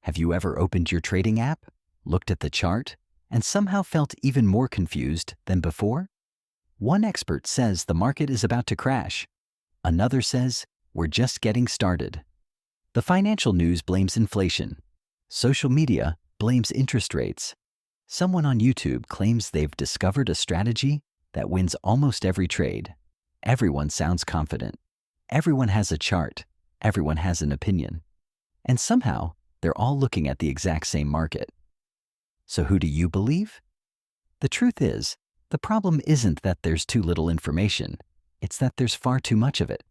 Have you ever opened your trading app, looked at the chart, and somehow felt even more confused than before? One expert says the market is about to crash. Another says we're just getting started. The financial news blames inflation. Social media blames interest rates. Someone on YouTube claims they've discovered a strategy that wins almost every trade. Everyone sounds confident. Everyone has a chart. Everyone has an opinion. And somehow, they're all looking at the exact same market. So who do you believe? The truth is, the problem isn't that there's too little information. It's that there's far too much of it.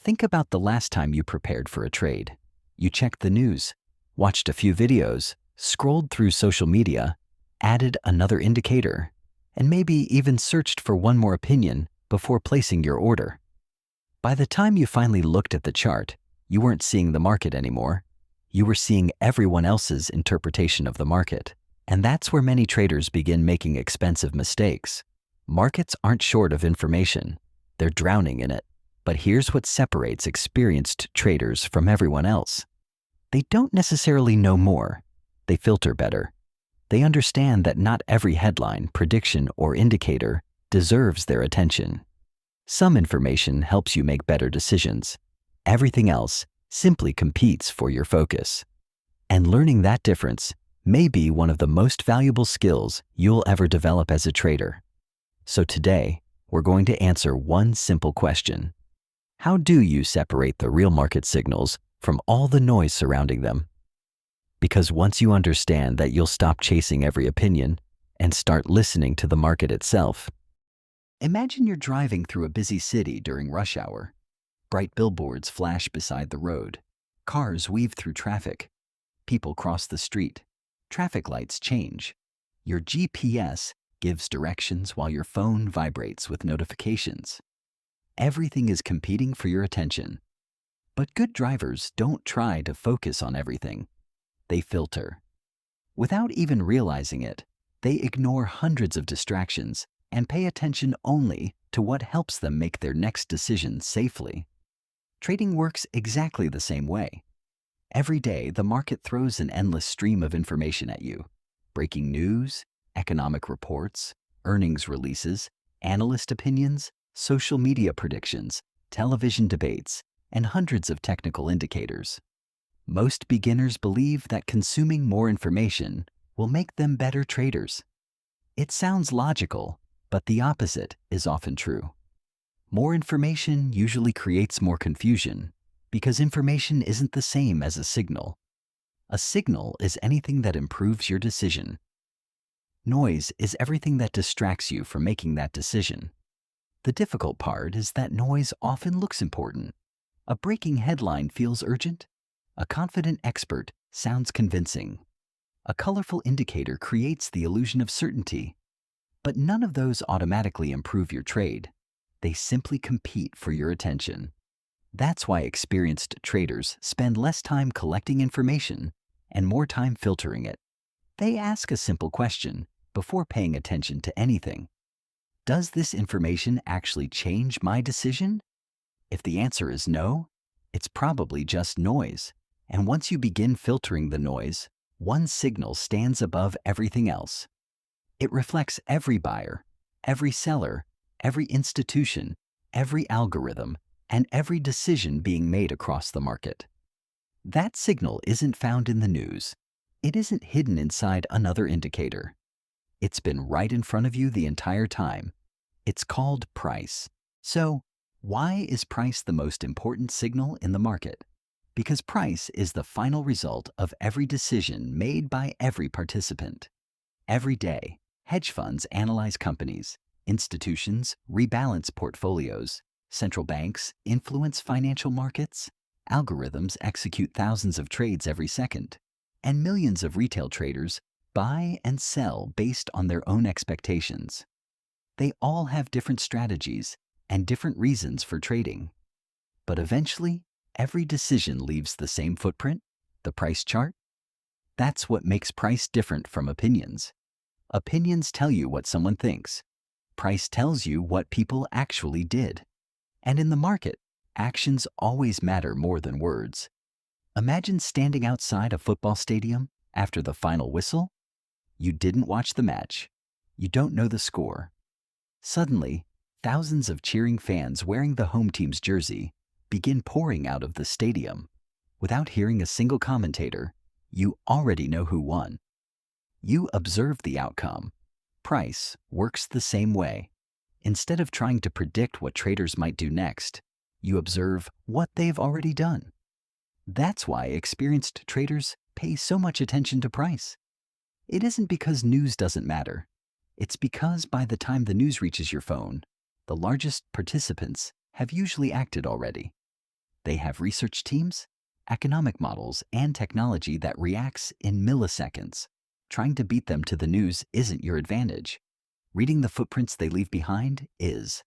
Think about the last time you prepared for a trade. You checked the news, watched a few videos, scrolled through social media, added another indicator, and maybe even searched for one more opinion before placing your order. By the time you finally looked at the chart, you weren't seeing the market anymore. You were seeing everyone else's interpretation of the market. And that's where many traders begin making expensive mistakes. Markets aren't short of information. They're drowning in it. But here's what separates experienced traders from everyone else. They don't necessarily know more. They filter better. They understand that not every headline, prediction, or indicator deserves their attention. Some information helps you make better decisions. Everything else simply competes for your focus. And learning that difference may be one of the most valuable skills you'll ever develop as a trader. So today, we're going to answer one simple question. How do you separate the real market signals from all the noise surrounding them? Because once you understand that, you'll stop chasing every opinion and start listening to the market itself. Imagine you're driving through a busy city during rush hour. Bright billboards flash beside the road. Cars weave through traffic. People cross the street. Traffic lights change. Your GPS gives directions while your phone vibrates with notifications. Everything is competing for your attention. But good drivers don't try to focus on everything. They filter. Without even realizing it, they ignore hundreds of distractions and pay attention only to what helps them make their next decision safely. Trading works exactly the same way. Every day, the market throws an endless stream of information at you. Breaking news, economic reports, earnings releases, analyst opinions, social media predictions, television debates, and hundreds of technical indicators. Most beginners believe that consuming more information will make them better traders. It sounds logical, but the opposite is often true. More information usually creates more confusion because information isn't the same as a signal. A signal is anything that improves your decision. Noise is everything that distracts you from making that decision. The difficult part is that noise often looks important. A breaking headline feels urgent. A confident expert sounds convincing. A colorful indicator creates the illusion of certainty. But none of those automatically improve your trade. They simply compete for your attention. That's why experienced traders spend less time collecting information and more time filtering it. They ask a simple question before paying attention to anything. Does this information actually change my decision? If the answer is no, it's probably just noise. And once you begin filtering the noise, one signal stands above everything else. It reflects every buyer, every seller, every institution, every algorithm, and every decision being made across the market. That signal isn't found in the news. It isn't hidden inside another indicator. It's been right in front of you the entire time. It's called price. So, why is price the most important signal in the market? Because price is the final result of every decision made by every participant. Every day, hedge funds analyze companies, institutions rebalance portfolios, central banks influence financial markets, algorithms execute thousands of trades every second, and millions of retail traders buy and sell based on their own expectations. They all have different strategies and different reasons for trading. But eventually, every decision leaves the same footprint, the price chart. That's what makes price different from opinions. Opinions tell you what someone thinks. Price tells you what people actually did. And in the market, actions always matter more than words. Imagine standing outside a football stadium after the final whistle. You didn't watch the match. You don't know the score. Suddenly, thousands of cheering fans wearing the home team's jersey begin pouring out of the stadium. Without hearing a single commentator, you already know who won. You observe the outcome. Price works the same way. Instead of trying to predict what traders might do next, you observe what they've already done. That's why experienced traders pay so much attention to price. It isn't because news doesn't matter. It's because by the time the news reaches your phone, the largest participants have usually acted already. They have research teams, economic models, and technology that reacts in milliseconds. Trying to beat them to the news isn't your advantage. Reading the footprints they leave behind is.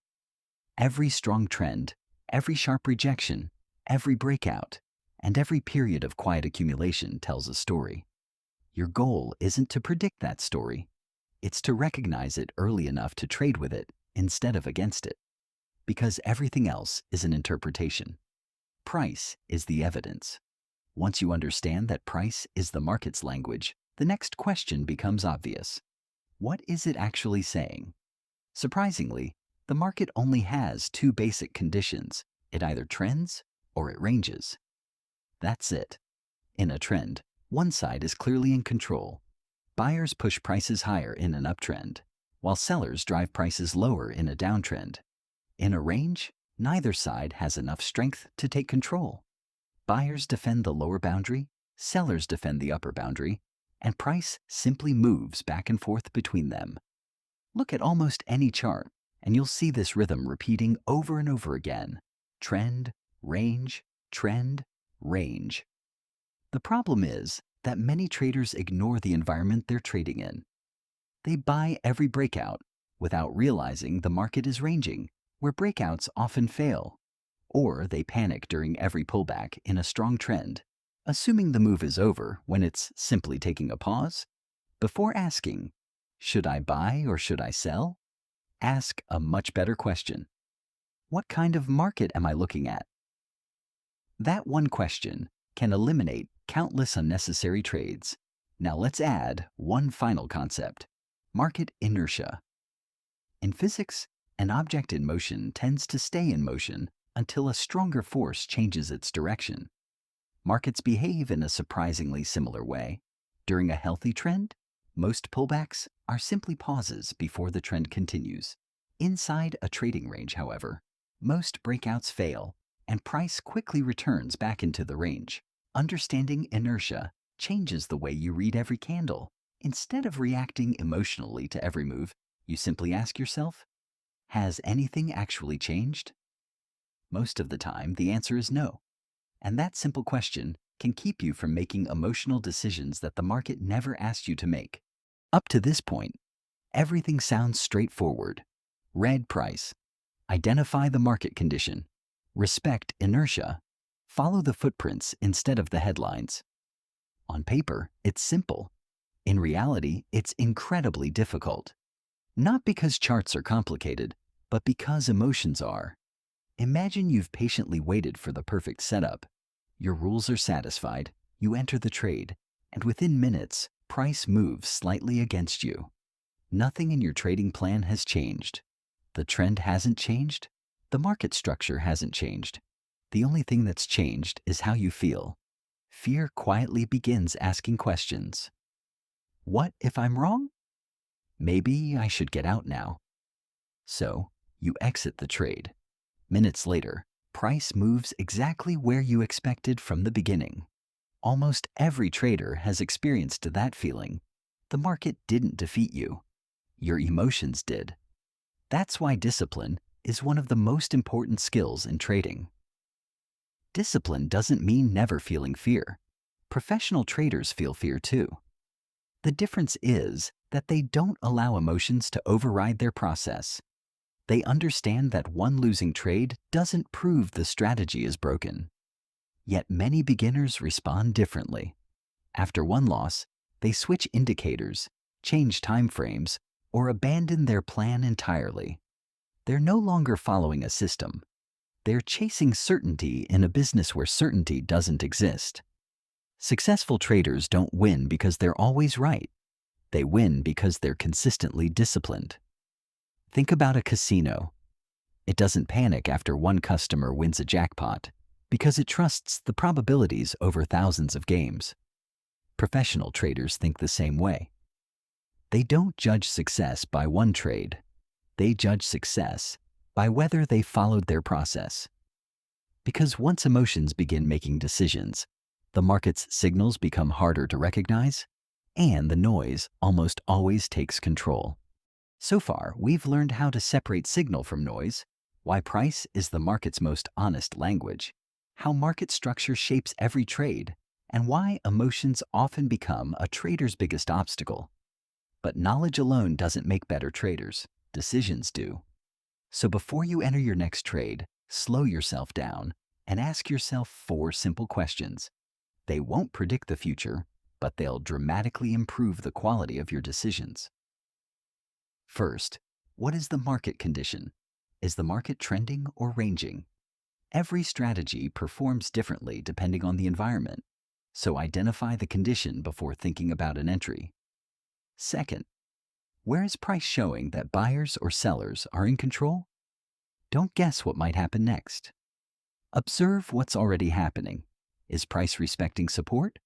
Every strong trend, every sharp rejection, every breakout, and every period of quiet accumulation tells a story. Your goal isn't to predict that story. It's to recognize it early enough to trade with it instead of against it. Because everything else is an interpretation. Price is the evidence. Once you understand that price is the market's language, the next question becomes obvious. What is it actually saying? Surprisingly, the market only has two basic conditions. It either trends or it ranges. That's it. In a trend, one side is clearly in control. Buyers push prices higher in an uptrend, while sellers drive prices lower in a downtrend. In a range, neither side has enough strength to take control. Buyers defend the lower boundary, sellers defend the upper boundary, and price simply moves back and forth between them. Look at almost any chart, and you'll see this rhythm repeating over and over again. Trend, range, trend, range. The problem is that many traders ignore the environment they're trading in. They buy every breakout without realizing the market is ranging, where breakouts often fail. Or they panic during every pullback in a strong trend, assuming the move is over when it's simply taking a pause. Before asking, should I buy or should I sell? Ask a much better question. What kind of market am I looking at? That one question can eliminate countless unnecessary trades. Now let's add one final concept: market inertia. In physics, an object in motion tends to stay in motion until a stronger force changes its direction. Markets behave in a surprisingly similar way. During a healthy trend, most pullbacks are simply pauses before the trend continues. Inside a trading range, however, most breakouts fail, and price quickly returns back into the range. Understanding inertia changes the way you read every candle. Instead of reacting emotionally to every move, you simply ask yourself, has anything actually changed? Most of the time, the answer is no. And that simple question can keep you from making emotional decisions that the market never asked you to make. Up to this point, everything sounds straightforward. Read price, identify the market condition, respect inertia, follow the footprints instead of the headlines. On paper, it's simple. In reality, it's incredibly difficult. Not because charts are complicated, but because emotions are. Imagine you've patiently waited for the perfect setup. Your rules are satisfied, you enter the trade, and within minutes, price moves slightly against you. Nothing in your trading plan has changed. The trend hasn't changed. The market structure hasn't changed. The only thing that's changed is how you feel. Fear quietly begins asking questions. What if I'm wrong? Maybe I should get out now. So, you exit the trade. Minutes later, price moves exactly where you expected from the beginning. Almost every trader has experienced that feeling. The market didn't defeat you. Your emotions did. That's why discipline is one of the most important skills in trading. Discipline doesn't mean never feeling fear. Professional traders feel fear too. The difference is that they don't allow emotions to override their process. They understand that one losing trade doesn't prove the strategy is broken. Yet many beginners respond differently. After one loss, they switch indicators, change time frames, or abandon their plan entirely. They're no longer following a system. They're chasing certainty in a business where certainty doesn't exist. Successful traders don't win because they're always right. They win because they're consistently disciplined. Think about a casino. It doesn't panic after one customer wins a jackpot because it trusts the probabilities over thousands of games. Professional traders think the same way. They don't judge success by one trade. They judge success by whether they followed their process. Because once emotions begin making decisions, the market's signals become harder to recognize, and the noise almost always takes control. So far, we've learned how to separate signal from noise, why price is the market's most honest language, how market structure shapes every trade, and why emotions often become a trader's biggest obstacle. But knowledge alone doesn't make better traders. Decisions do. So before you enter your next trade, slow yourself down and ask yourself 4 simple questions. They won't predict the future, but they'll dramatically improve the quality of your decisions. First, what is the market condition? Is the market trending or ranging? Every strategy performs differently depending on the environment, so identify the condition before thinking about an entry. Second, where is price showing that buyers or sellers are in control? Don't guess what might happen next. Observe what's already happening. Is price respecting support?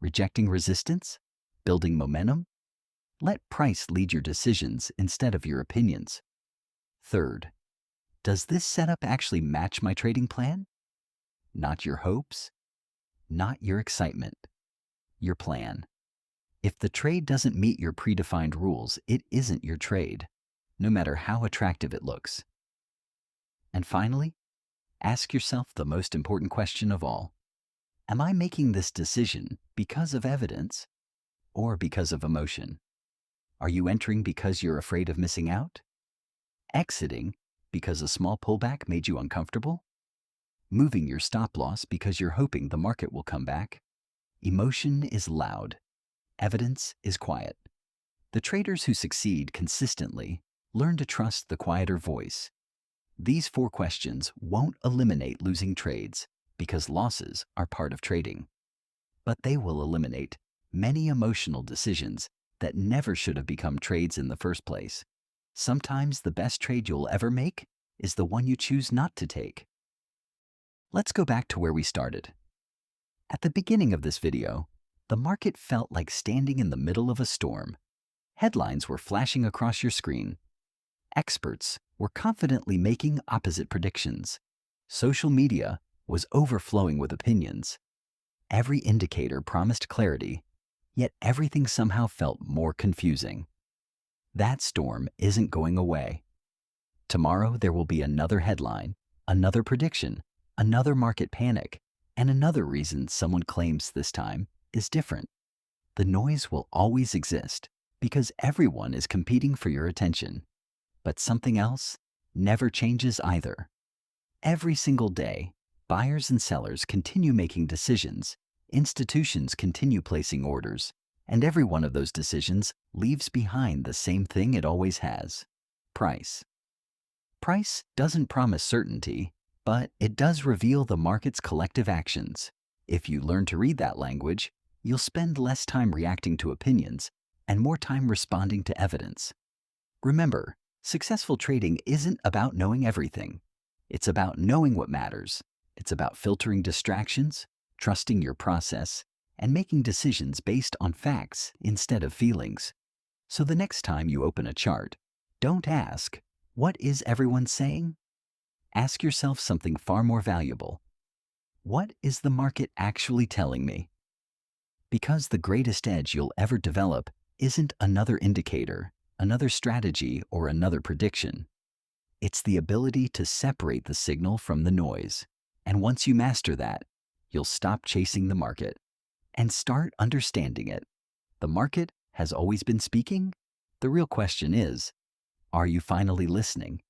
Rejecting resistance? Building momentum? Let price lead your decisions instead of your opinions. Third, does this setup actually match my trading plan? Not your hopes, not your excitement, your plan. If the trade doesn't meet your predefined rules, it isn't your trade, no matter how attractive it looks. And finally, ask yourself the most important question of all. Am I making this decision because of evidence or because of emotion? Are you entering because you're afraid of missing out? Exiting because a small pullback made you uncomfortable? Moving your stop loss because you're hoping the market will come back? Emotion is loud. Evidence is quiet. The traders who succeed consistently learn to trust the quieter voice. These 4 questions won't eliminate losing trades because losses are part of trading, but they will eliminate many emotional decisions that never should have become trades in the first place. Sometimes the best trade you'll ever make is the one you choose not to take. Let's go back to where we started. At the beginning of this video, the market felt like standing in the middle of a storm. Headlines were flashing across your screen. Experts were confidently making opposite predictions. Social media was overflowing with opinions. Every indicator promised clarity, yet everything somehow felt more confusing. That storm isn't going away. Tomorrow there will be another headline, another prediction, another market panic, and another reason someone claims this time is different. The noise will always exist because everyone is competing for your attention. But something else never changes either. Every single day, buyers and sellers continue making decisions, institutions continue placing orders, and every one of those decisions leaves behind the same thing it always has: price. Price doesn't promise certainty, but it does reveal the market's collective actions. If you learn to read that language, you'll spend less time reacting to opinions and more time responding to evidence. Remember, successful trading isn't about knowing everything. It's about knowing what matters. It's about filtering distractions, trusting your process, and making decisions based on facts instead of feelings. So the next time you open a chart, don't ask, "What is everyone saying?" Ask yourself something far more valuable. What is the market actually telling me? Because the greatest edge you'll ever develop isn't another indicator, another strategy, or another prediction. It's the ability to separate the signal from the noise. And once you master that, you'll stop chasing the market and start understanding it. The market has always been speaking. The real question is, are you finally listening?